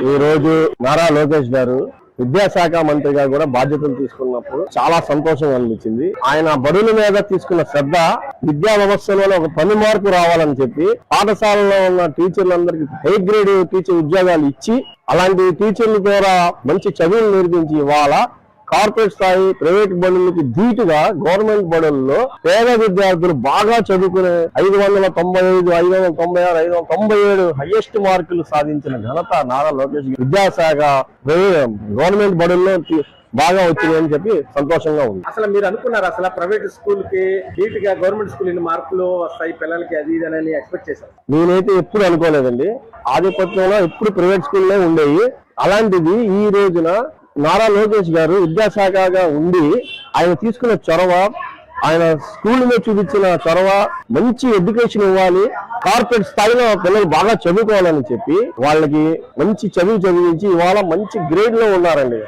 ఈ రోజు నారా లోకేష్ గారు విద్యాశాఖ మంత్రిగా కూడా బాధ్యతలు తీసుకున్నప్పుడు చాలా సంతోషం అనిపించింది. ఆయన బడుల మీద తీసుకున్న శ్రద్ధ విద్యా వ్యవస్థలో ఒక పని మార్పు రావాలని చెప్పి పాఠశాలలో ఉన్న టీచర్లందరికీ హై గ్రేడ్ టీచర్ ఉద్యోగాలు ఇచ్చి అలాంటి టీచర్ల ద్వారా మంచి చదువులు నేర్పించి ఇవాళ కార్పొరేట్ స్థాయి ప్రైవేట్ బడులకి ధీటుగా గవర్నమెంట్ బడుల్లో పేద విద్యార్థులు బాగా చదువుకునే 595, 596, 597 హైయెస్ట్ మార్కులు సాధించిన ఘనత నారా లోకేష్ విద్యాశాఖ గవర్నమెంట్ బడుల్లో బాగా వచ్చిందని చెప్పి సంతోషంగా ఉంది. అసలు మీరు అనుకున్నారు అసలు ప్రైవేట్ స్కూల్ కి ధీటుగా గవర్నమెంట్ స్కూల్ ఇన్ని మార్కులు వస్తాయి పిల్లలకి అది ఇది అని ఎక్స్పెక్ట్ చేశారు? నేనైతే ఎప్పుడు అనుకోలేదండి. ఆధిపత్యంలో ఎప్పుడు ప్రైవేట్ స్కూల్లో ఉండేవి. అలాంటిది ఈ రోజున నారా లోకేష్ గారు విద్యాశాఖగా ఉండి ఆయన తీసుకున్న చొరవ, ఆయన స్కూల్ మీద చూపించిన చొరవ, మంచి ఎడ్యుకేషన్ ఇవ్వాలి, కార్పొరేట్ స్థాయిలో పిల్లలు బాగా చదువుకోవాలని చెప్పి వాళ్ళకి మంచి చదివించి ఇవాళ మంచి గ్రేడ్ లో ఉన్నారండి.